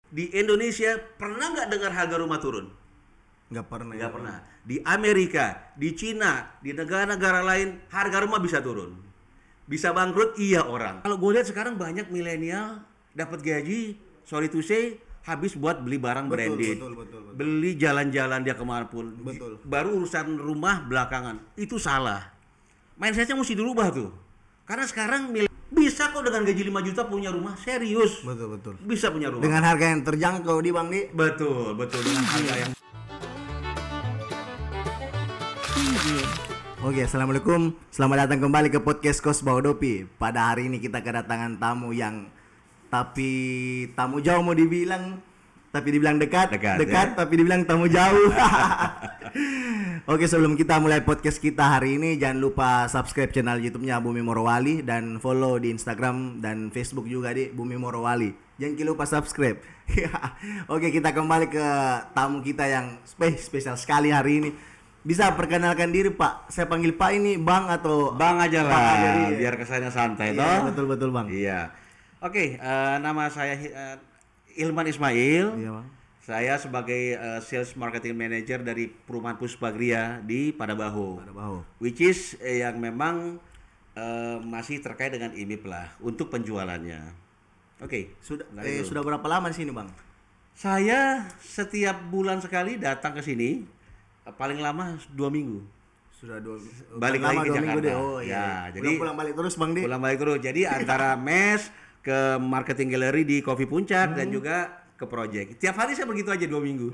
Di Indonesia pernah nggak dengar harga rumah turun? Nggak pernah. Nggak pernah. Di Amerika, di Cina, di negara-negara lain harga rumah bisa turun. Bisa bangkrut, iya orang. Kalau gue lihat sekarang banyak milenial dapat gaji, sorry to say, habis buat beli barang branded. Betul. Beli jalan-jalan dia kemanapun. Betul. Baru urusan rumah belakangan. Itu salah. Mindsetnya mesti dirubah tuh. Karena sekarang bisa kok dengan gaji 5 juta punya rumah, serius. Betul. Bisa punya rumah. Dengan harga yang terjangkau di Bang Di. Betul dengan harga yang Oke, assalamualaikum. Selamat datang kembali ke podcast Kos Baudopi. Pada hari ini kita kedatangan tamu yang tamu jauh mau dibilang, tapi dibilang dekat ya? Tapi dibilang tamu jauh. Oke, sebelum kita mulai podcast kita hari ini, jangan lupa subscribe channel YouTube-nya Bumi Morowali dan follow di Instagram dan Facebook juga di Bumi Morowali. Jangan lupa subscribe. Oke, kita kembali ke tamu kita yang spesial sekali hari ini. Bisa perkenalkan diri, Pak. Saya panggil Pak ini Bang atau Bang aja lah, Bang aja, biar kesannya santai toh. Iya, betul Bang. Iya. Oke, nama saya Ilman Ismail. Iya, Bang. Saya sebagai Sales Marketing Manager dari Perumahan Puspagria di Padabaho. Which is yang memang masih terkait dengan IMIP lah untuk penjualannya. Oke. Sudah berapa lama di sini, Bang? Saya setiap bulan sekali datang ke sini. Paling lama 2 minggu. Sudah balik lagi ke Jakarta. Oh iya. Jadi pulang balik terus, Bang Di. Pulang balik terus. Jadi antara mes ke marketing gallery di Coffee Puncak dan juga ke project. Tiap hari saya begitu aja 2 minggu.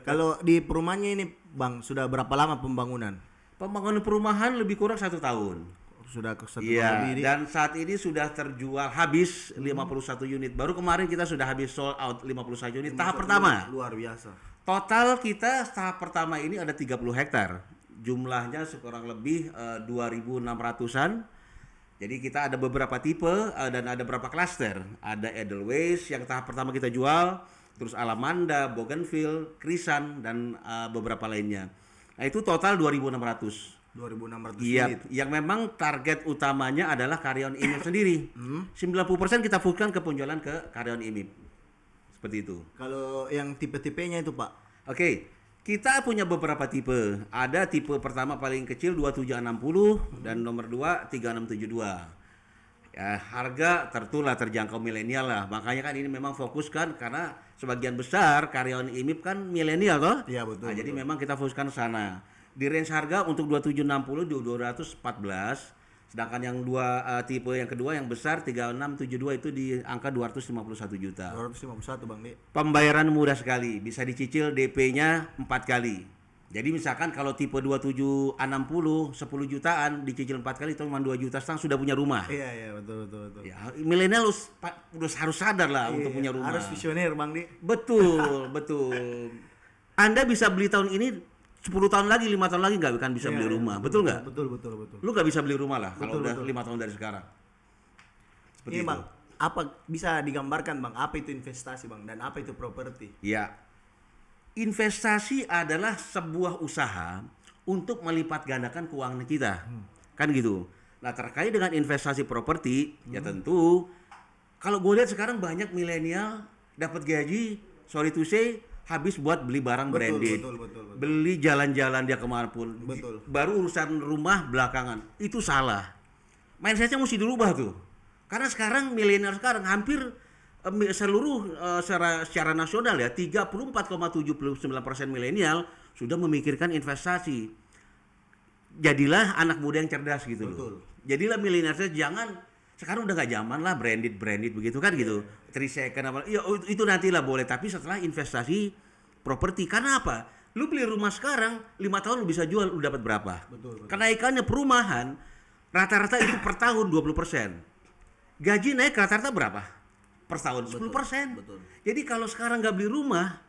Kalau di perumahannya ini, Bang, sudah berapa lama pembangunan? Pembangunan perumahan lebih kurang 1 tahun. Sudah ke 1 tahun iya, lebih. Dan saat ini sudah terjual habis 51 unit. Baru kemarin kita sudah habis sold out 51 unit tahap pertama. Luar biasa. Total kita tahap pertama ini ada 30 hektar. Jumlahnya sekurang lebih 2.600-an. Jadi kita ada beberapa tipe dan ada beberapa klaster. Ada Edelweiss yang tahap pertama kita jual, terus Alamanda, Bougainville, Krisan dan beberapa lainnya. Nah, itu total 2.600. 2.600 iya, unit. yang memang target utamanya adalah karyawan IMIP sendiri. 90% kita fokuskan ke penjualan ke karyawan IMIP. Seperti itu. Kalau yang tipe-tipenya itu, Pak? Oke, kita punya beberapa tipe. Ada tipe pertama paling kecil 2760 dan nomor 2 3672. Ya, harga terjangkau milenial lah. Makanya kan ini memang fokuskan karena sebagian besar karyawan IMIP kan milenial toh? Iya, betul. Jadi memang kita fokuskan sana. Di range harga untuk 2760 di 214. Sedangkan yang tipe yang kedua yang besar 3672 itu di angka 251 juta. 251, Bang Di. Pembayaran mudah sekali, bisa dicicil DP-nya 4 kali. Jadi misalkan kalau tipe 2760 10 jutaan dicicil 4 kali itu cuma 2,5 juta sudah punya rumah. Iya, betul. Ya, milenial harus sadar lah untuk punya rumah. Harus visioner, Bang Di. Betul. Anda bisa beli tahun ini 10 tahun lagi, 5 tahun lagi nggak akan bisa beli rumah, betul nggak? Betul. Lu nggak bisa beli rumah lah kalau udah 5 tahun dari sekarang. Seperti ini, itu. Bang, apa bisa digambarkan, Bang? Apa itu investasi, Bang? Dan apa itu properti? Ya, investasi adalah sebuah usaha untuk melipat gandakan keuangan kita, kan gitu. Nah, terkait dengan investasi properti, ya tentu kalau gue lihat sekarang banyak milenial dapat gaji, sorry to say, habis buat beli barang branded. Betul. Beli jalan-jalan dia kemanapun. Betul. Baru urusan rumah belakangan. Itu salah. Mindsetnya mesti dirubah tuh. Karena sekarang milenial sekarang hampir seluruh secara nasional ya 34,79% milenial sudah memikirkan investasi. Jadilah anak muda yang cerdas gitu loh. Jadilah milenial, jangan sekarang udah nggak zaman lah branded begitu kan gitu. 3 second apa ya itu nantilah boleh, tapi setelah investasi properti. Karena apa? Lu beli rumah sekarang 5 tahun lu bisa jual, lu dapat berapa? Betul. Kenaikannya perumahan rata-rata itu per tahun 20%. Gaji naik rata-rata berapa? Per tahun 10%. Betul. Jadi kalau sekarang nggak beli rumah,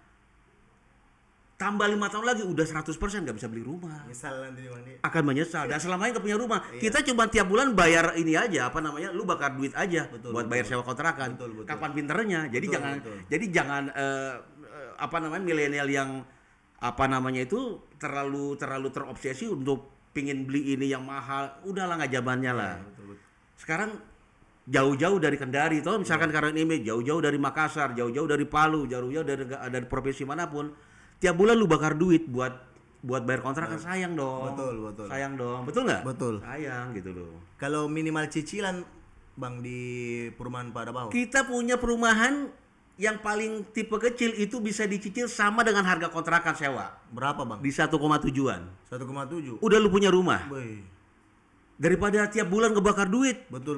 tambah 5 tahun lagi udah 100% nggak bisa beli rumah. Menyesal nanti, Bang Di. Akan menyesal dan selamanya nggak punya rumah. Kita cuma tiap bulan bayar ini aja, lu bakar duit aja buat bayar sewa kontrakan. Betul. Kapan pinternya? Jadi jangan milenial yang itu terlalu terobsesi untuk pingin beli ini yang mahal. Udahlah, nggak zamannya lah. Betul. Sekarang jauh-jauh dari Kendari, toh misalkan karena ini jauh-jauh dari Makassar, jauh-jauh dari Palu, jauh-jauh dari provinsi manapun, tiap bulan lu bakar duit buat bayar kontrakan, sayang dong. Betul. Sayang dong, betul nggak? Betul. Sayang gitu loh. Kalau minimal cicilan Bang di perumahan Pak Dabao. Kita punya perumahan yang paling tipe kecil itu bisa dicicil sama dengan harga kontrakan sewa. Berapa Bang? Di 1,7-an. 1,7. Udah lu punya rumah. Boy. Daripada tiap bulan ngebakar duit. Betul.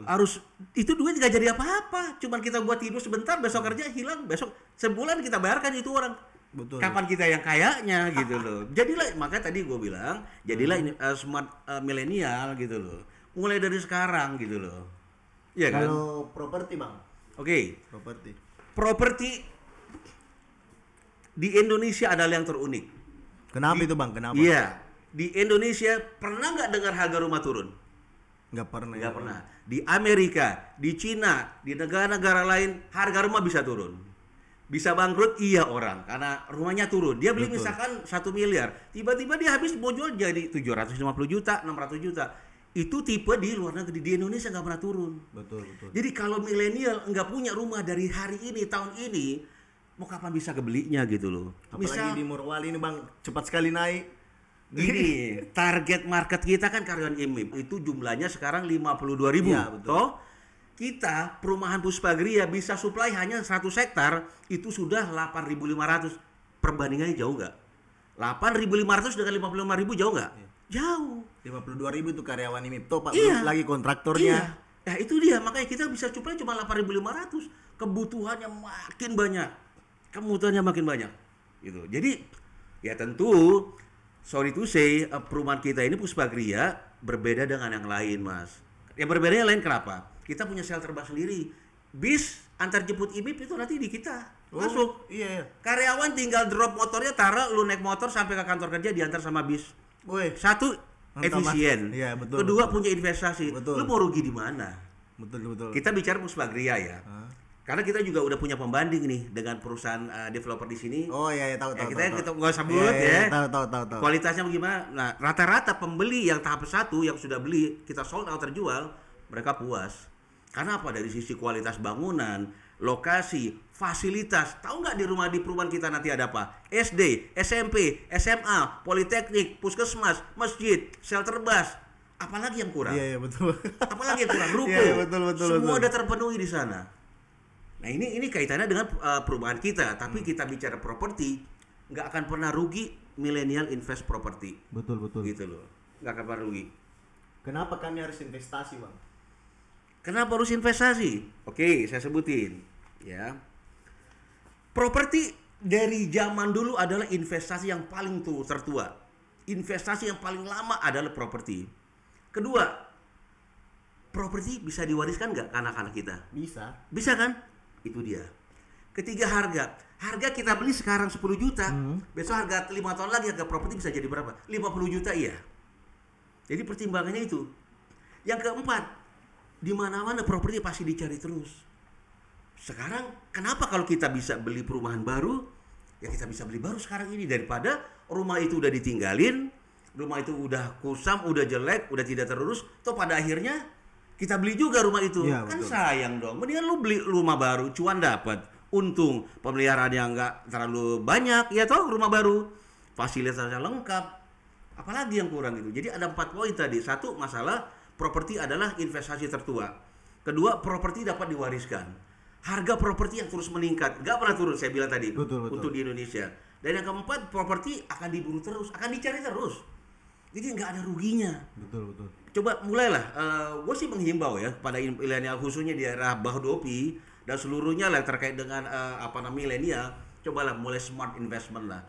Harus itu duit gak jadi apa-apa. Cuman kita buat tidur sebentar, besok kerja hilang, besok sebulan kita bayarkan itu orang. Betul. Kapan kita yang kayaknya gitu loh. Jadilah, makanya tadi gue bilang, jadilah ini smart milenial gitu loh. Mulai dari sekarang gitu loh. Iya kan? Kalau properti Bang. Oke. Properti di Indonesia adalah yang terunik. Kenapa itu Bang? Kenapa? Iya. Di Indonesia pernah nggak dengar harga rumah turun? Nggak pernah. Nggak pernah. Di Amerika, di Cina, di negara-negara lain harga rumah bisa turun. Bisa bangkrut iya orang karena rumahnya turun. Dia beli misalkan 1 miliar, tiba-tiba dia habis mau jual jadi 750 juta, 600 juta. Itu tipe di luar negeri, di Indonesia nggak pernah turun. Betul. Jadi kalau milenial nggak punya rumah dari hari ini, tahun ini, mau kapan bisa kebelinya gitu loh. Apalagi di Morowali ini Bang, cepat sekali naik. Gini, target market kita kan karyawan IMIP itu jumlahnya sekarang 52.000. Ya, betul. Toh kita perumahan Puspagria bisa supply hanya 100 hektar itu sudah 8.500. Perbandingannya jauh nggak? 8.500 dengan 55.000 jauh nggak? Iya. Jauh. 52.000 itu karyawan ini. Toh Pak, Iya. belum lagi kontraktornya. Iya. Nah itu dia, makanya kita bisa supply cuma 8.500. Kebutuhannya makin banyak. Gitu. Jadi ya tentu sorry to say, perumahan kita ini Puspagria berbeda dengan yang lain, Mas. Yang berbedanya lain kenapa? Kita punya shelter bus sendiri. Bis antar jemput IMIP itu nanti di kita. Masuk. Iya. Karyawan tinggal drop motornya, taruh, lu naik motor sampai ke kantor kerja diantar sama bis. Woi. Satu, Mantap, efisien. Iya, betul. Kedua, punya investasi. Betul. Lu mau rugi di mana? Betul. Kita bicara Puspagria ya. Karena kita juga udah punya pembanding nih dengan perusahaan developer di sini. Oh iya, tahu. Kita nggak usah sebut ya. Tahu. Kualitasnya bagaimana? Nah, rata-rata pembeli yang tahap 1 yang sudah beli, kita sold out terjual, mereka puas. Karena apa? Dari sisi kualitas bangunan, lokasi, fasilitas. Tahu nggak di perumahan kita nanti ada apa? SD, SMP, SMA, Politeknik, Puskesmas, masjid, shelter bus. Apalagi yang kurang? Iya, betul. Apalagi yang kurang? Ruko. Iya, betul. Semua udah terpenuhi di sana. Nah ini kaitannya dengan perubahan kita, tapi kita bicara properti nggak akan pernah rugi milenial invest properti. Betul. Gitu loh, nggak akan pernah rugi. Kenapa kami harus investasi Bang? Kenapa harus investasi? Oke, saya sebutin ya. Properti dari zaman dulu adalah investasi yang paling tertua. Investasi yang paling lama adalah properti. Kedua, properti bisa diwariskan nggak ke anak-anak kita? Bisa kan? Itu dia. Ketiga, harga kita beli sekarang 10 juta, besok harga 5 tahun lagi harga properti bisa jadi berapa? 50 juta iya. Jadi pertimbangannya itu. Yang keempat, di mana-mana properti pasti dicari terus. Sekarang kenapa kalau kita bisa beli perumahan baru, ya kita bisa beli baru sekarang ini daripada rumah itu udah ditinggalin, rumah itu udah kusam, udah jelek, udah tidak terurus, toh pada akhirnya kita beli juga rumah itu. Ya, kan betul. sayang dong. Mendingan lu beli rumah baru, cuan dapat, untung, pemeliharaan yang nggak terlalu banyak, ya toh rumah baru, fasilitasnya lengkap. Apalagi yang kurang itu. Jadi ada 4 poin tadi. Satu, masalah properti adalah investasi tertua. Kedua, properti dapat diwariskan. Harga properti yang terus meningkat, nggak pernah turun saya bilang tadi. Betul. Untuk di Indonesia. Dan yang keempat, properti akan diburu terus, akan dicari terus. Jadi nggak ada ruginya. Betul. Coba mulailah, gue sih menghimbau ya pada milenial khususnya di daerah Bahodopi dan seluruhnya lah terkait dengan milenial, cobalah mulai smart investment lah.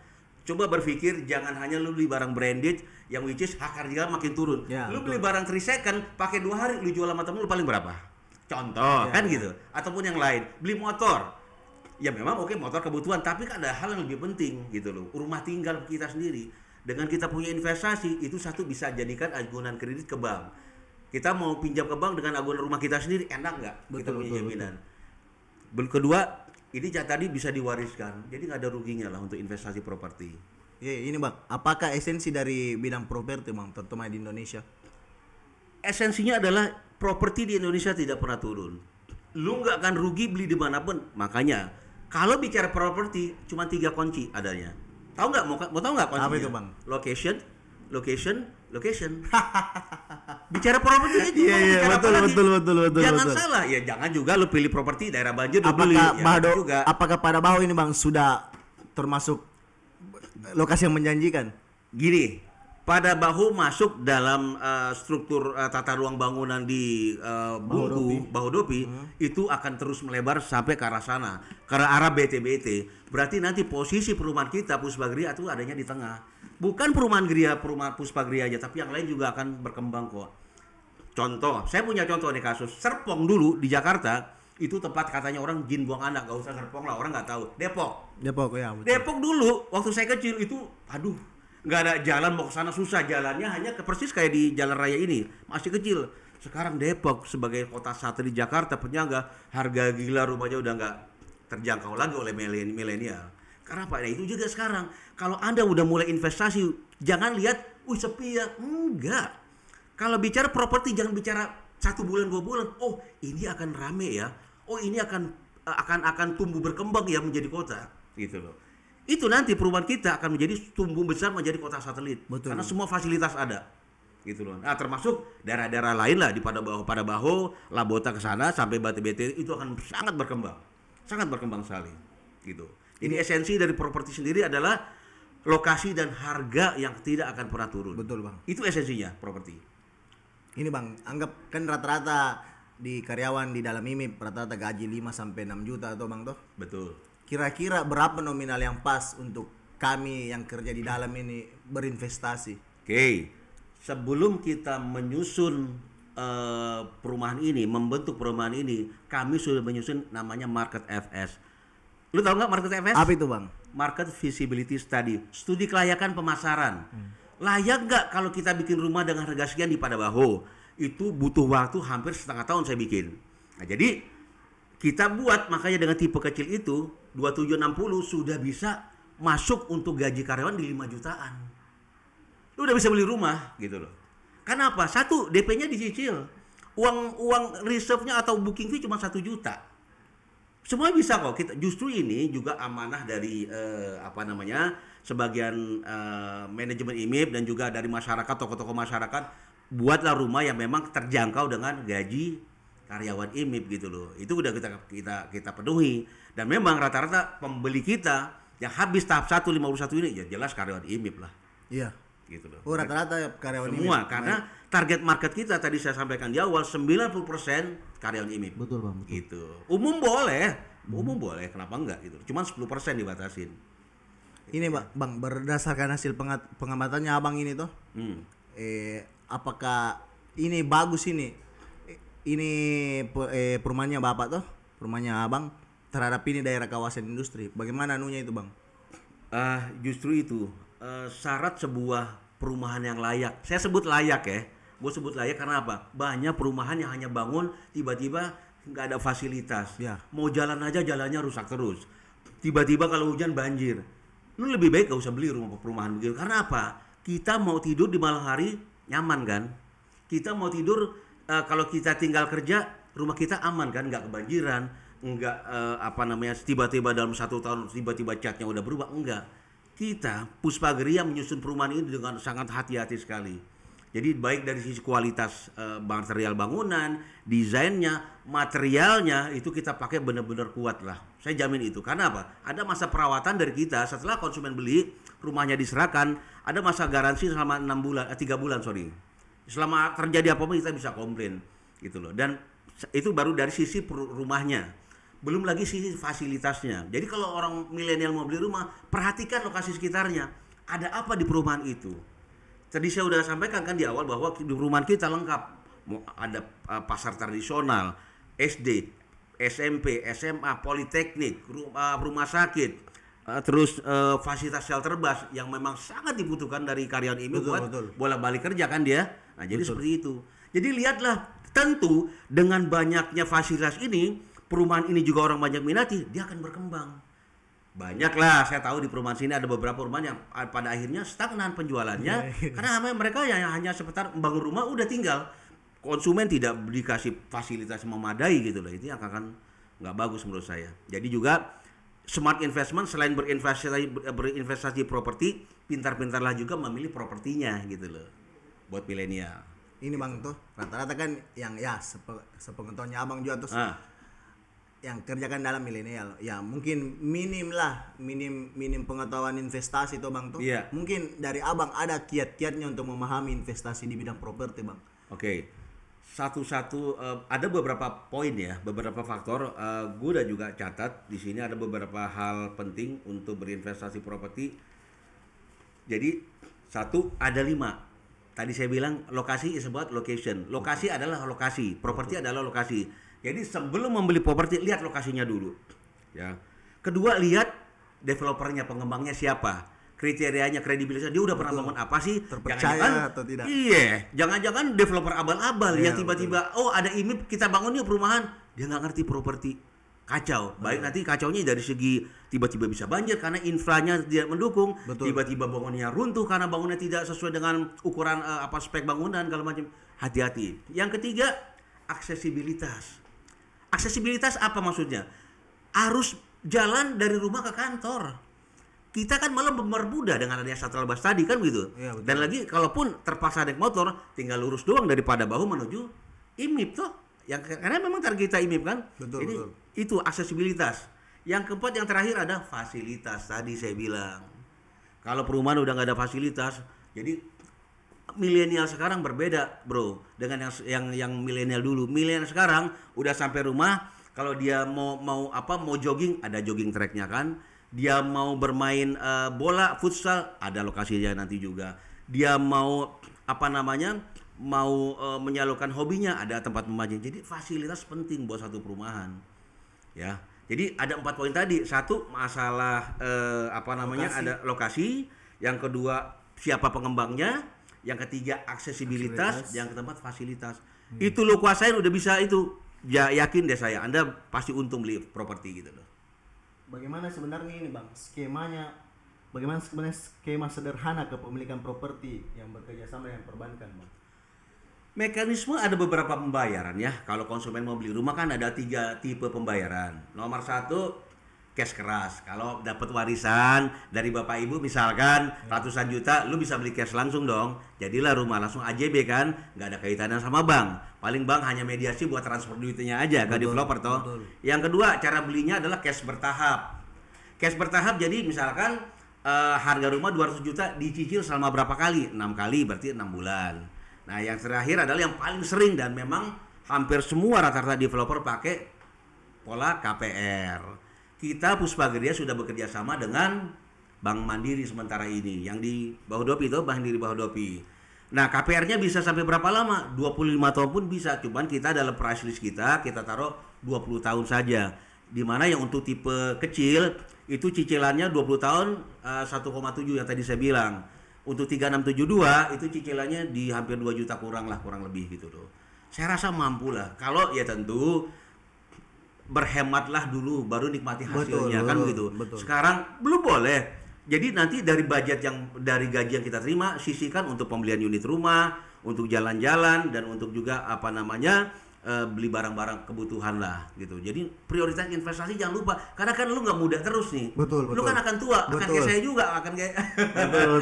Coba berpikir jangan hanya lu beli barang branded yang which is harga makin turun. Ya, lu betul. beli barang 3 second pakai 2 hari lu jual sama temen lu paling berapa? Contoh kan gitu. Ataupun yang lain, beli motor. Ya memang oke, motor kebutuhan, tapi kan ada hal yang lebih penting gitu loh. Rumah tinggal kita sendiri. Dengan kita punya investasi, itu satu bisa jadikan agunan kredit ke bank. Kita mau pinjam ke bank dengan agunan rumah kita sendiri, enak nggak? Kita punya jaminan. Kedua, ini tadi bisa diwariskan, jadi nggak ada ruginya lah untuk investasi properti. Ya, ini Bang, apakah esensi dari bidang properti Bang, terutama di Indonesia? Esensinya adalah properti di Indonesia tidak pernah turun. Lu nggak akan rugi beli dimanapun. Makanya kalau bicara properti cuma 3 kunci adanya. Tahu nggak? Mau tahu nggak kuncinya? Apa itu, Bang? Location, location, location. Bicara properti itu Iya, iya, bicara betul, apa lagi? betul. Jangan Betul. salah. Ya jangan juga lu pilih properti daerah banjir lu beli. Ya, jangan juga. Apakah pada Baho ini Bang sudah termasuk lokasi yang menjanjikan? Gini, pada Baho masuk dalam struktur tata ruang bangunan di Bahodopi itu akan terus melebar sampai ke arah sana, ke arah BT-BT. Berarti nanti posisi perumahan kita Puspagria itu adanya di tengah. Bukan perumahan Puspagria aja, tapi yang lain juga akan berkembang kok. Contoh, saya punya contoh nih kasus Serpong dulu di Jakarta. Itu tempat katanya orang jin buang anak, gak usah Serpong lah, orang nggak tahu. Depok Ya, betul. Depok dulu waktu saya kecil itu, aduh, nggak ada jalan mau ke sana, susah jalannya, hanya ke persis kayak di jalan raya ini, masih kecil. Sekarang Depok sebagai kota satelit Jakarta, penyangga, harga gila rumahnya udah nggak terjangkau lagi oleh milenial. Karena Pak, itu juga sekarang kalau Anda udah mulai investasi, jangan lihat, wih sepi ya, enggak. Kalau bicara properti jangan bicara 1 bulan 2 bulan, oh ini akan rame ya, oh ini akan tumbuh berkembang ya menjadi kota, gitu loh. Itu nanti perumahan kita akan menjadi tumbuh besar menjadi kota satelit. Betul. Karena semua fasilitas ada. Gitu loh. Nah, termasuk daerah-daerah lain lah di pada Baho, Labota ke sana sampai BT itu akan sangat berkembang. Sangat berkembang sekali. Gitu. Jadi esensi dari properti sendiri adalah lokasi dan harga yang tidak akan pernah turun. Betul, Bang. Itu esensinya properti. Ini Bang, anggap kan rata-rata di karyawan di dalam IMIP rata-rata gaji 5 sampai 6 juta atau Bang toh? Betul. Kira-kira berapa nominal yang pas untuk kami yang kerja di dalam ini berinvestasi? Oke, sebelum kita menyusun perumahan ini, membentuk perumahan ini, kami sudah menyusun namanya Market FS. Lu tahu nggak Market FS? Apa itu Bang? Market Feasibility Study, studi kelayakan pemasaran. Layak nggak kalau kita bikin rumah dengan harga sekian di Baho? Itu butuh waktu hampir setengah tahun saya bikin. Nah, jadi kita buat makanya dengan tipe kecil itu 2760 sudah bisa masuk untuk gaji karyawan di 5 jutaan. Lu udah bisa beli rumah gitu loh. Karena apa? Satu, DP-nya dicicil. Uang reserve-nya atau booking fee cuma 1 juta. Semua bisa kok. Kita justru ini juga amanah dari sebagian manajemen IMIP dan juga dari masyarakat, tokoh-tokoh masyarakat, buatlah rumah yang memang terjangkau dengan gaji karyawan IMIP gitu loh. Itu udah kita penuhi. Dan memang rata-rata pembeli kita yang habis tahap 1 51 ini ya jelas karyawan IMIP lah. Iya. Gitu loh. Oh, rata-rata karyawan semua IMIP. karena target market kita tadi saya sampaikan di awal 90% karyawan IMIP. Betul Bang. Betul. Gitu. Umum boleh, kenapa enggak gitu. Cuman 10% dibatasin. Ini Bang, berdasarkan hasil pengamatannya Abang ini toh, apakah ini bagus ini perumahannya Bapak toh, perumahannya Abang terhadap ini daerah kawasan industri, bagaimana anunya itu Bang? Justru itu syarat sebuah perumahan yang layak. Saya sebut layak ya. Gue sebut layak karena apa? Banyak perumahan yang hanya bangun tiba-tiba nggak ada fasilitas. Ya. Mau jalan aja jalannya rusak terus. Tiba-tiba kalau hujan banjir. Lu lebih baik gak usah beli rumah perumahan begitu. Karena apa? Kita mau tidur di malam hari nyaman kan? Kita mau tidur kalau kita tinggal kerja rumah kita aman kan? Nggak kebanjiran, nggak tiba-tiba dalam 1 tahun tiba-tiba catnya udah berubah, enggak. Kita Puspagria menyusun perumahan ini dengan sangat hati-hati sekali. Jadi baik dari sisi kualitas material bangunan, desainnya, materialnya itu kita pakai benar-benar kuat lah. Saya jamin itu. Karena apa? Ada masa perawatan dari kita setelah konsumen beli, rumahnya diserahkan, ada masa garansi selama 3 bulan, sorry. Selama terjadi apa-apa kita bisa komplain gitu loh. Dan itu baru dari sisi rumahnya. Belum lagi sisi fasilitasnya. Jadi kalau orang milenial mau beli rumah, perhatikan lokasi sekitarnya. Ada apa di perumahan itu? Tadi saya udah sampaikan kan di awal bahwa di perumahan kita lengkap. Ada pasar tradisional, SD, SMP, SMA, politeknik, rumah sakit, terus fasilitas shelter bus yang memang sangat dibutuhkan dari karyawan IMIP buat bolak-balik kerja kan dia. Nah, jadi seperti itu. Jadi lihatlah, tentu dengan banyaknya fasilitas ini, perumahan ini juga orang banyak minati, dia akan berkembang. Banyak lah, saya tahu di perumahan sini ada beberapa perumahan yang pada akhirnya stagnan penjualannya karena mereka yang hanya seputar membangun rumah udah tinggal. konsumen tidak dikasih fasilitas memadai gitu loh, itu yang akan nggak bagus menurut saya. Jadi juga smart investment selain berinvestasi properti, pintar-pintarlah juga memilih propertinya gitu loh buat milenial. Ini Bang tuh rata-rata kan yang ya sepengetahuannya Abang juga tuh yang kerjakan dalam milenial ya mungkin minim pengetahuan investasi tuh Bang tuh. Iya. Mungkin dari Abang ada kiat-kiatnya untuk memahami investasi di bidang properti Bang. Oke. Satu-satu ada beberapa poin ya, beberapa faktor. Gue udah juga catat di sini ada beberapa hal penting untuk berinvestasi properti. Jadi satu ada 5. Tadi saya bilang lokasi is about location. Lokasi adalah lokasi, properti adalah lokasi. Jadi sebelum membeli properti lihat lokasinya dulu. Ya. Kedua lihat developernya, pengembangnya siapa. Kriterianya, kredibilitasnya, dia udah pernah bangun apa sih? Terpercaya atau tidak? Iya, jangan-jangan developer abal-abal yang tiba-tiba ada IMIP kita bangun yuk perumahan, dia nggak ngerti properti, kacau. Baik nanti kacaunya dari segi tiba-tiba bisa banjir karena infranya tidak mendukung, tiba-tiba bangunnya runtuh karena bangunnya tidak sesuai dengan ukuran spek bangunan kalau macam. Hati-hati. Yang ketiga, aksesibilitas. Aksesibilitas apa maksudnya? Arus jalan dari rumah ke kantor. Kita kan malah mempermudah dengan adanya shuttle bus tadi kan gitu. Ya, dan lagi kalaupun terpaksa naik motor, tinggal lurus doang daripada bahu menuju IMIP toh. Karena memang target kita IMIP kan. Jadi itu aksesibilitas. Yang keempat yang terakhir ada fasilitas. Tadi saya bilang. Kalau perumahan udah nggak ada fasilitas, jadi milenial sekarang berbeda, bro, dengan yang milenial dulu. Milenial sekarang udah sampai rumah, kalau dia mau jogging, ada jogging tracknya kan. Dia mau bermain bola futsal, ada lokasinya nanti juga. Dia mau menyalurkan hobinya, ada tempat memancing. Jadi fasilitas penting buat satu perumahan. Ya. Jadi ada 4 poin tadi. Satu masalah lokasi. Ada lokasi. Yang kedua siapa pengembangnya. Yang ketiga aksesibilitas. Yang keempat fasilitas. Itu lo kuasain udah bisa itu. Ya yakin deh saya, Anda pasti untung beli properti gitu loh. Bagaimana sebenarnya ini Bang skemanya? Bagaimana sebenarnya skema sederhana kepemilikan properti yang bekerja sama dengan perbankan Bang? Mekanisme ada beberapa pembayaran ya. Kalau konsumen mau beli rumah kan ada 3 tipe pembayaran. Nomor 1 cash keras. Kalau dapat warisan dari bapak ibu misalkan ratusan juta, lu bisa beli cash langsung dong. Jadilah rumah langsung AJB kan, nggak ada kaitannya sama bank. Paling bank hanya mediasi buat transfer duitnya aja ke developer toh. Yang kedua cara belinya adalah cash bertahap. Cash bertahap jadi misalkan harga rumah 200 juta dicicil selama berapa kali? 6 kali berarti 6 bulan. Nah yang terakhir adalah yang paling sering dan memang hampir semua rata-rata developer pakai pola KPR. Kita Puspageria sudah bekerja sama dengan Bank Mandiri sementara ini yang di Bahodopi itu Bank Mandiri Bahodopi. Nah KPR-nya bisa sampai berapa lama? 25 tahun pun bisa. Cuman kita dalam price list kita taruh 20 tahun saja. Dimana yang untuk tipe kecil itu cicilannya 20 tahun 1,7 yang tadi saya bilang. Untuk 3672 itu cicilannya di hampir 2 juta kurang lebih gitu loh. Saya rasa mampu lah. Kalau ya tentu berhematlah dulu baru nikmati hasilnya kan begitu. Sekarang belum boleh. Jadi nanti dari gaji yang kita terima sisihkan untuk pembelian unit rumah, untuk jalan-jalan dan untuk juga beli barang-barang kebutuhan lah gitu. Jadi prioritas investasi jangan lupa karena kan lu nggak muda terus nih. Lu kan akan tua, akan kayak saya juga, akan kayak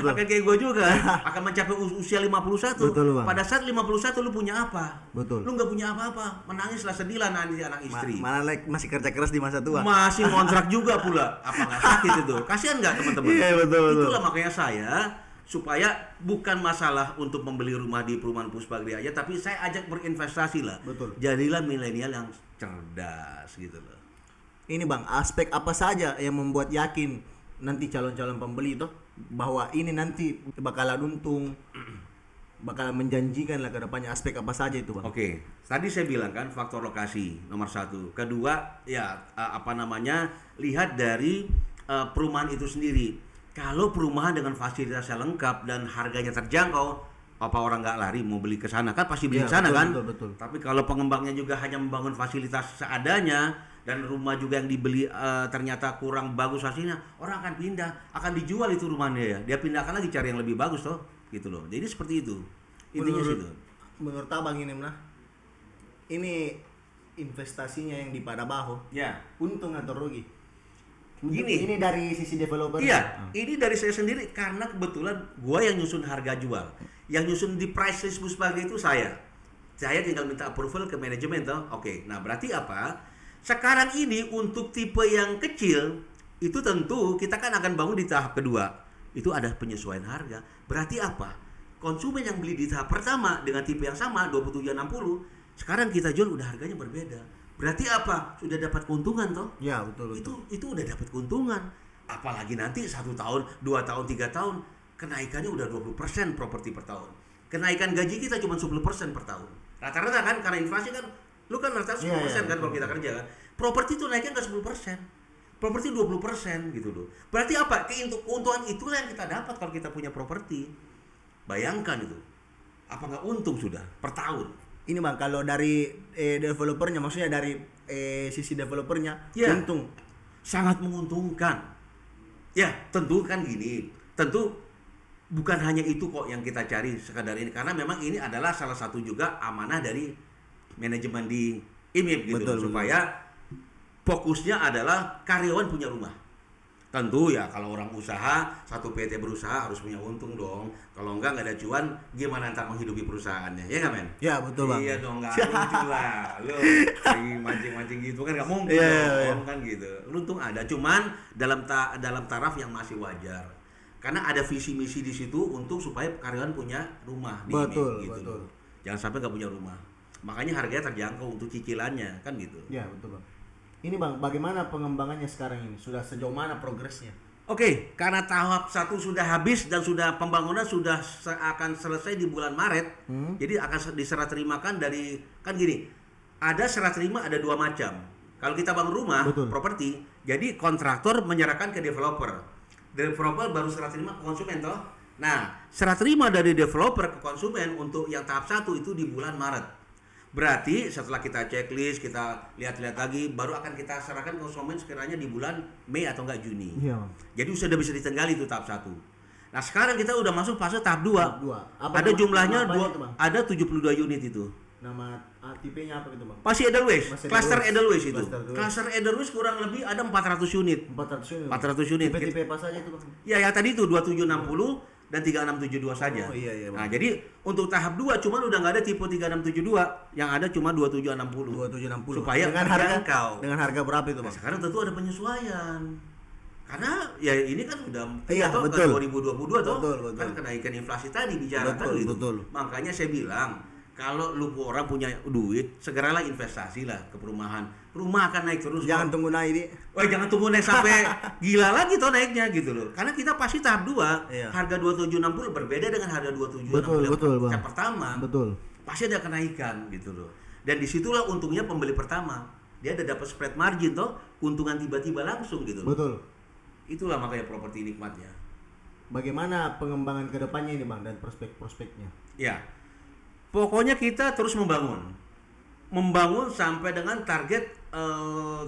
akan kayak gue juga, akan mencapai usia 51. Pada saat 51 lu punya apa? Lu nggak punya apa-apa, menangislah sedihlah nanti anak istri. Malah masih kerja keras di masa tua. Masih kontrak juga pula. Apa nggak sakit itu? Kasihan nggak teman-teman? Iya, betul. Itulah makanya saya supaya bukan masalah untuk membeli rumah di perumahan Puspageria aja, tapi saya ajak berinvestasi lah. Jadilah milenial yang cerdas gitu loh. Ini Bang, aspek apa saja yang membuat yakin nanti calon-calon pembeli itu bahwa ini nanti bakalan untung, bakalan menjanjikan lah ke depannya, aspek apa saja itu Bang? Oke, tadi saya bilang kan faktor lokasi nomor 1. Kedua ya lihat dari perumahan itu sendiri. Kalau perumahan dengan fasilitasnya lengkap dan harganya terjangkau, apa orang nggak lari mau beli ke sana? Kan pasti beli ke sana kan? Betul. Tapi kalau pengembangnya juga hanya membangun fasilitas seadanya dan rumah juga yang dibeli ternyata kurang bagus hasilnya, orang akan pindah, akan dijual itu rumahnya ya. Dia pindahkan lagi cari yang lebih bagus toh, gitu loh. Jadi seperti itu. Intinya situ. Menurut Abang ini ini investasinya yang di Padabaho, Ya. untung atau rugi? Gini. Ini dari sisi developer. Iya, ini dari saya sendiri karena kebetulan gua yang nyusun harga jual. Yang nyusun di price list Puspaga itu saya. Saya tinggal minta approval ke manajemen toh. Oke, nah berarti apa? Sekarang ini untuk tipe yang kecil itu tentu kita kan akan bangun di tahap kedua. Itu ada penyesuaian harga. Berarti apa? Konsumen yang beli di tahap pertama dengan tipe yang sama 2760, sekarang kita jual udah harganya berbeda. Berarti apa? Sudah dapat keuntungan toh? Ya, betul. Itu udah dapat keuntungan. Apalagi nanti 1 tahun, 2 tahun, 3 tahun kenaikannya udah 20% properti per tahun. Kenaikan gaji kita cuma 10% per tahun. Rata-rata kan karena inflasi kan lu kan rata-rata 10% kan kalau kita kerja kan. Properti itu naiknya nggak 10%. Properti 20% gitu loh. Berarti apa? Keuntungan itulah yang kita dapat kalau kita punya properti. Bayangkan itu. Apa nggak untung sudah per tahun? Ini Bang, kalau dari developernya, maksudnya dari sisi developernya, Ya. untung. Sangat menguntungkan. Ya, tentu kan gini. Tentu bukan hanya itu kok yang kita cari sekadar ini. Karena memang ini adalah salah satu juga amanah dari manajemen di IMIP gitu. Betul, supaya fokusnya adalah karyawan punya rumah. Tentu ya kalau orang usaha, satu PT berusaha harus punya untung dong. Kalau enggak ada cuan, gimana ntar menghidupi perusahaannya? Ya nggak men? Ya, betul Bang. Iya dong, nggak lucu lah. Lo lagi mancing-mancing gitu kan nggak mungkin dong, kan gitu. Untung ada, cuman dalam taraf yang masih wajar. Karena ada visi misi di situ untuk supaya karyawan punya rumah di Betul, IMIP, gitu. betul. Jangan sampai nggak punya rumah. Makanya harganya terjangkau untuk cicilannya kan gitu. Ya, betul Bang. Ini Bang, bagaimana pengembangannya sekarang ini? Sudah sejauh mana progresnya? Oke, karena tahap 1 sudah habis dan sudah pembangunan sudah akan selesai di bulan Maret. Jadi akan diserah terimakan dari, kan gini, ada serah terima ada 2 macam. Kalau kita bangun rumah, Betul. properti, jadi kontraktor menyerahkan ke developer. Developer baru serah terima ke konsumen toh. Nah, serah terima dari developer ke konsumen untuk yang tahap 1 itu di bulan Maret. Berarti setelah kita checklist, kita lihat-lihat lagi, baru akan kita serahkan ke konsumen sekiranya di bulan Mei atau enggak Juni. Iya Bang. Jadi sudah bisa ditenggali itu tahap 1. Nah, sekarang kita udah masuk fase tahap 2. Tahap dua. Apa Ada nama- jumlahnya nama apanya itu, Bang? ada 72 unit itu. Nama tipenya apa gitu Bang? Masih Edelweiss, Masih cluster Edelweiss. Edelweiss itu. Cluster Edelweiss. Cluster Edelweiss kurang lebih ada 400 unit. 400 unit. 400 unit. Tipe-tipe apa saja itu Bang? Ya, yang tadi itu 2760 dan 3672 saja. Oh, iya, Bang. Nah, jadi untuk tahap 2 cuman udah nggak ada tipe 3672, yang ada cuma 2760. 2760. Supaya dengan terjangkau. dengan harga berapa itu Nah, Bang? sekarang tentu ada penyesuaian. Karena ya ini kan sudah Iya, ke betul. 2022 toh. Betul. Kan kenaikan inflasi tadi bicara kan Betul, gitu. betul. Makanya saya bilang kalau lu orang punya duit, segeralah investasi lah ke perumahan. Rumah akan naik terus. Jangan kok. tunggu naik ini. Wah, jangan tunggu naik sampai gila lagi toh naiknya gitu loh. Karena kita pasti tahap 2, Iya. harga 2760 berbeda dengan harga 2760 Betul, Bang. yang pertama. Betul. Pasti ada kenaikan gitu loh. Dan disitulah untungnya pembeli pertama. Dia ada dapat spread margin toh, keuntungan tiba-tiba langsung gitu loh. Betul. Itulah makanya properti nikmatnya. Bagaimana pengembangan kedepannya ini Bang dan prospek-prospeknya? Ya. Pokoknya kita terus membangun sampai dengan target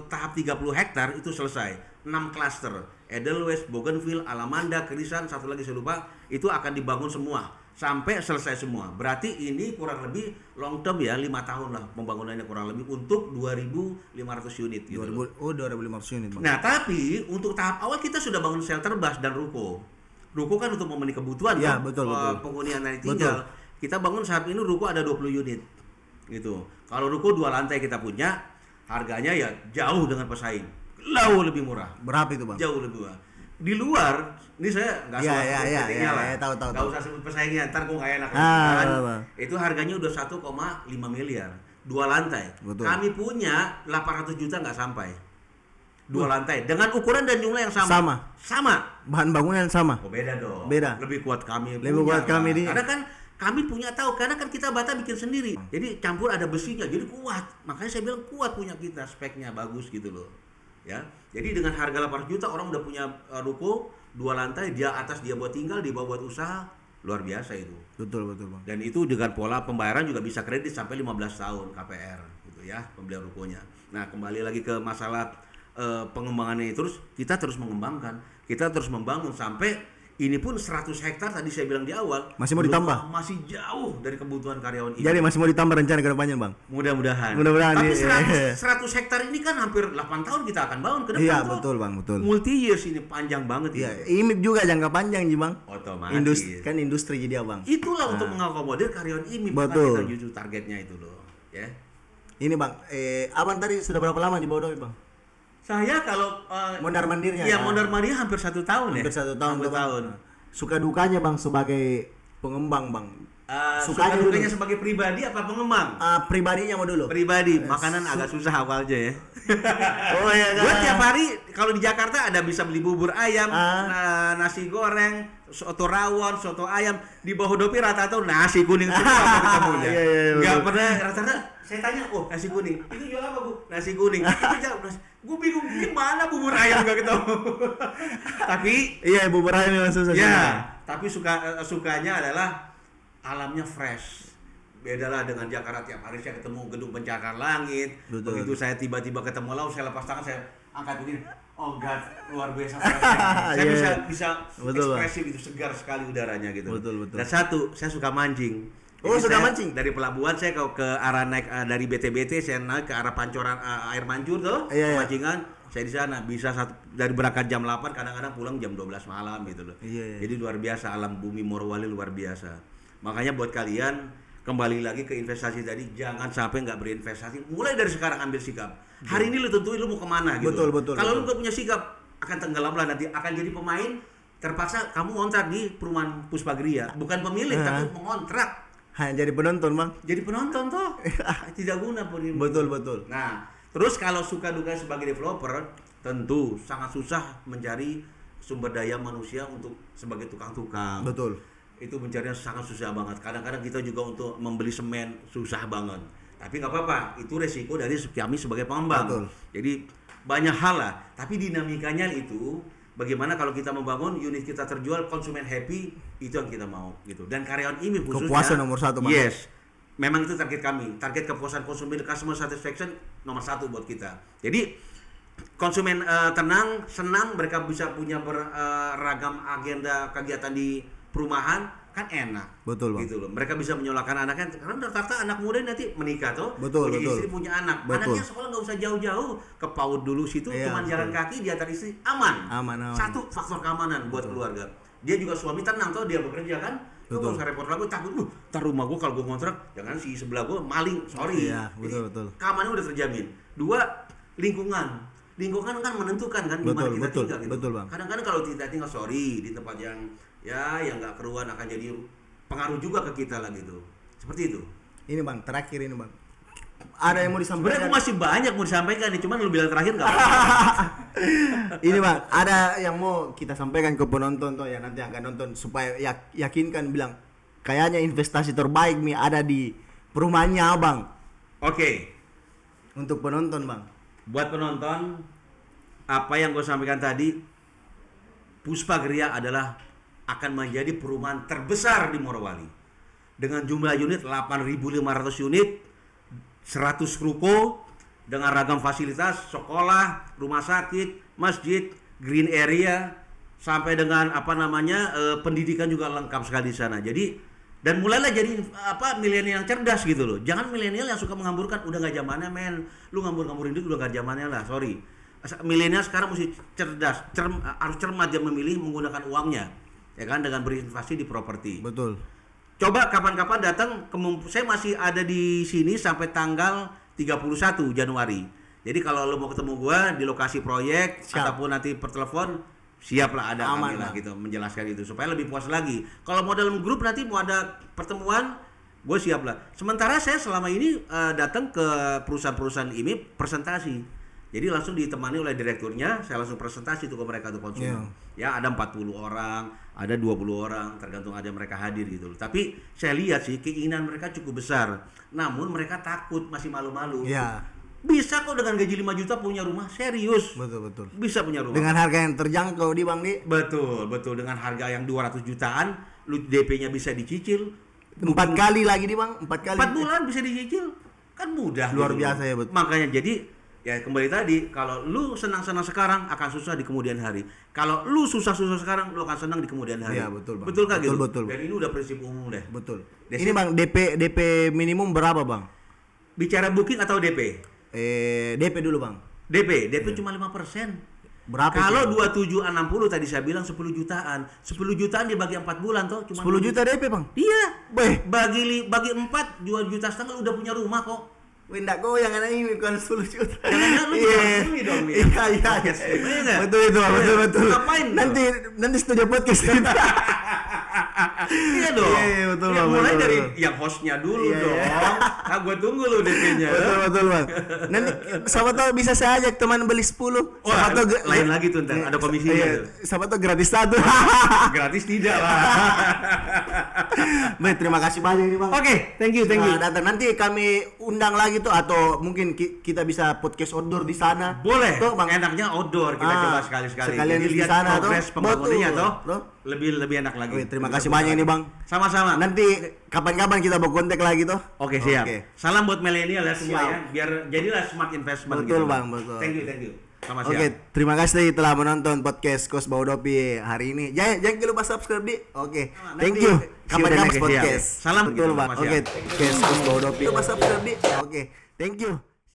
tahap 30 hektar itu selesai. 6 klaster, Edelweiss, Bougainville, Alamanda, Krisan, satu lagi saya lupa, itu akan dibangun semua sampai selesai semua. Berarti ini kurang lebih long term ya, 5 tahun lah pembangunannya kurang lebih untuk 2500 unit gitu. 2500 unit Bang. Nah, tapi untuk tahap awal kita sudah bangun shelter bus dan ruko. Ruko kan untuk memenuhi kebutuhan Ya, kan, betul. penghuni yang nanti tinggal. Kita bangun saat ini ruko ada 20 unit. Gitu. Kalau ruko 2 lantai kita punya, harganya ya jauh dengan pesaing. Jauh lebih murah. Berapa itu Bang? Jauh lebih murah. Di luar, ini saya nggak Iya, salah iya, sebut iya, PT-nya lah. iya, tahu. Nggak usah sebut pesaingnya, ntar gue nggak enak. Ah, kan. Bang. Itu harganya udah 1,5 miliar. 2 lantai. Betul. Kami punya 800 juta nggak sampai. 2 lantai dengan ukuran dan jumlah yang sama. Sama. Bahan bangunan sama. Oh, beda dong. Beda. Lebih kuat kami. Lebih kuat Pak. kami di- Karena kan kami punya tahu, karena kan kita bata bikin sendiri. Jadi campur ada besinya, jadi kuat. Makanya saya bilang kuat punya kita, speknya bagus gitu loh. Ya. Jadi dengan harga 800 juta orang udah punya ruko 2 lantai, dia atas dia buat tinggal, di bawah buat usaha. Luar biasa itu. Betul Bang. Dan itu dengan pola pembayaran juga bisa kredit sampai 15 tahun KPR gitu ya, pembelian rukonya. Nah, kembali lagi ke masalah pengembangannya terus kita terus mengembangkan, kita terus membangun sampai Ini pun 100 hektar tadi saya bilang di awal. Masih mau ditambah? Masih jauh dari kebutuhan karyawan ini. Jadi masih mau ditambah rencana ke depannya, Bang? Mudah-mudahan. Tapi 100 hektar ini kan hampir 8 tahun kita akan bangun ke depan. Iya, betul, Bang, betul. Multi years ini panjang banget. Iya, IMIP juga jangka panjang, Bang. Otomatis. Industri jadi Abang. Itulah untuk mengakomodir karyawan IMIP. Betul. Kita jujur targetnya itu loh, ya. Ini, Bang, Abang tadi sudah berapa lama di Bodoi, Bang? Saya kalau mondar-mandirnya. Ya, mondar-mandir hampir 1 tahun ya. Hampir 1 tahun. Hampir tahun. Suka dukanya, Bang, sebagai pengembang, Bang. Suka dukanya sebagai pribadi apa pengembang? Pribadinya mau dulu. Pribadi, makanan agak susah awalnya ya. Oh iya kan. Gue tiap hari kalau di Jakarta ada bisa beli bubur ayam, nasi goreng, soto rawon, soto ayam. Di Bohodopi rata-rata nasi kuning terus ketemunya. Gak pernah rata-rata. Saya tanya, oh nasi kuning. Itu jual apa, Bu? Nasi kuning. Itu jauh. Gue bingung gimana bubur ayam gak ketemu. Tapi iya, bubur ayam memang susah. Ya, tapi sukanya adalah alamnya fresh. Bedalah dengan Jakarta, tiap hari saya ketemu gedung pencakar langit. Betul. Begitu saya tiba-tiba ketemu laut, saya lepas tangan, saya angkat begini. Oh God, luar biasa freshnya. Saya bisa ekspresif itu, segar sekali udaranya gitu. Betul. Dan satu, saya suka mancing. Oh, jadi suka mancing? Dari pelabuhan saya ke arah naik dari BTBT, saya naik ke arah pancoran air mancur tuh, pemancingan. Saya di sana bisa dari berangkat jam 8, kadang-kadang pulang jam 12 malam gitu loh. Jadi luar biasa, alam bumi Morowali luar biasa. Makanya buat kalian, kembali lagi ke investasi tadi, jangan sampai nggak berinvestasi. Mulai dari sekarang ambil sikap. Hari ini lu tentuin lu mau kemana gitu. Betul. Kalau lu nggak punya sikap, akan tenggelam lah nanti. Akan jadi pemain, terpaksa kamu ngontrak di perumahan Puspagria. Bukan pemilik, tapi mengontrak. Hanya jadi penonton, Bang. Jadi penonton toh. Tidak guna pun. Betul. Nah, terus kalau suka duka sebagai developer, tentu sangat susah mencari sumber daya manusia untuk sebagai tukang-tukang. Betul. Itu mencarinya sangat susah banget. Kadang-kadang kita juga untuk membeli semen susah banget. Tapi nggak apa-apa, itu resiko dari kami sebagai pengembang. Betul. Jadi banyak hal lah. Tapi dinamikanya itu, bagaimana kalau kita membangun unit kita terjual, konsumen happy, itu yang kita mau gitu. Dan karyawan ini khususnya. Kepuasan nomor 1, Bang. Yes. Memang itu target kami. Target kepuasan konsumen, customer satisfaction nomor 1 buat kita. Jadi konsumen tenang, senang, mereka bisa punya beragam agenda kegiatan di perumahan, kan enak. Betul, Bang. Gitu loh. Mereka bisa menyolakan anaknya, karena rata-rata anak muda nanti menikah tuh, punya istri, punya anak. Anaknya sekolah nggak usah jauh-jauh ke PAUD dulu, situ cuma jalan kaki, dia antar istri, aman. Satu faktor keamanan buat keluarga. Dia juga suami tenang tuh, dia bekerja kan. Lu nggak usah repot lagi, takut ntar rumah gua kalau gua kontrak, jangan si sebelah gua maling, sorry. Iya, betul. Keamanannya udah terjamin. 2, lingkungan kan menentukan kan di mana kita tinggal gitu. Betul, Bang. Kadang-kadang kalau kita tinggal di tempat yang nggak keruan, akan jadi pengaruh juga ke kita lah gitu. Seperti itu. Ini, Bang, terakhir ini, Bang. Ada yang mau disampaikan? Sebenarnya masih banyak mau disampaikan nih, cuman lu bilang terakhir nggak apa-apa. Ini, Bang, ada yang mau kita sampaikan ke penonton tuh ya, nanti akan nonton, supaya yakinkan, bilang kayaknya investasi terbaik nih ada di perumahannya Abang. Oke. Untuk penonton, Bang. Buat penonton, apa yang gue sampaikan tadi, Puspagria adalah akan menjadi perumahan terbesar di Morowali. Dengan jumlah unit 8.500 unit, 100 ruko, dengan ragam fasilitas, sekolah, rumah sakit, masjid, green area, sampai dengan pendidikan juga lengkap sekali di sana. Jadi, dan mulailah jadi milenial yang cerdas gitu loh. Jangan milenial yang suka menghamburkan, udah nggak zamannya men. Lu ngambur-ngamburin duit udah nggak zamannya lah, sorry. Milenial sekarang mesti cerdas, harus cermat dia memilih menggunakan uangnya, ya kan, dengan berinvestasi di properti. Betul. Coba kapan-kapan datang saya masih ada di sini sampai tanggal 31 Januari. Jadi kalau lo mau ketemu gua di lokasi proyek ataupun nanti per telepon, siaplah ada kami lah gitu menjelaskan itu supaya lebih puas lagi. Kalau mau dalam grup nanti mau ada pertemuan, gue siap lah. Sementara saya selama ini datang ke perusahaan-perusahaan ini presentasi. Jadi langsung ditemani oleh direkturnya, saya langsung presentasi tuh ke mereka tuh konsumen. Ya ada 40 orang, ada 20 orang, tergantung ada mereka hadir gitu loh. Tapi saya lihat sih keinginan mereka cukup besar. Namun mereka takut, masih malu-malu. Iya. Bisa kok dengan gaji 5 juta punya rumah, serius. Betul. Bisa punya rumah. Dengan harga yang terjangkau di Bang nih. Betul. Dengan harga yang 200 jutaan, lu DP-nya bisa dicicil. 4 kali lagi nih Bang, 4 kali. 4 bulan bisa dicicil. Kan mudah. Luar gitu biasa ya, betul. Makanya jadi Ya kembali tadi, kalau lu senang-senang sekarang akan susah di kemudian hari. Kalau lu susah-susah sekarang, lu akan senang di kemudian hari. Iya, betul, Bang. Betul kan gitu? Betul. Dan ini udah prinsip umum deh. Betul. Desi- Ini Bang, DP minimum berapa Bang? Bicara booking atau DP? DP dulu Bang. DP cuma 5%. Berapa? Kalau itu? 2760 tadi saya bilang 10 jutaan. 10 jutaan dibagi 4 bulan toh cuma 10 juta DP Bang. Iya. Beh. Bagi 4 2,5 juta lu udah punya rumah kok. Windak goyang anak ini bukan 10 juta. Jangan lu Iya. dong nih. Iya. Iya nggak? Betul itu, Bang. Betul. Ngapain dong? Nanti studio podcast kita. Iya dong. Iya, betul, Ya, Bang, mulai betul, dari betul. yang hostnya dulu Iya, dong. iya. Nah, gue tunggu lu DP-nya. Betul Bang. Nanti siapa tahu bisa saya ajak teman beli 10. Wah, Siapa tahu lain lagi tuh ntar ada komisinya Iya, tuh. siapa tahu gratis satu. Gratis tidak lah. Baik, terima kasih banyak ini Bang. Oke, thank you. Datang nanti kami undang lagi tuh atau mungkin kita bisa podcast outdoor di sana. Boleh. Tuh, Bang. Enaknya outdoor kita coba sekali-sekali. Sekalian Jadi di lihat sana tuh. progres pembangunannya Betul. toh. Lebih enak lagi. Oke, terima kasih banyak ini Bang. Sama-sama. Nanti kapan-kapan kita berkontak lagi tuh. Oke, siap. Oke. Salam buat milenial ya semua Siap. ya. Biar jadilah smart investment Betul, gitu. Bang, betul. Thank you. Sama siap. Oke, terima kasih telah menonton podcast Kos Baudopi hari ini. Jangan lupa subscribe di. Oke, thank Nanti you. see you Kapan-kapan the next podcast. Salam Betul gitu, Bang. Mas, Oke, ya. podcast Kos Baudopi. Lupa subscribe di. Oke, thank you.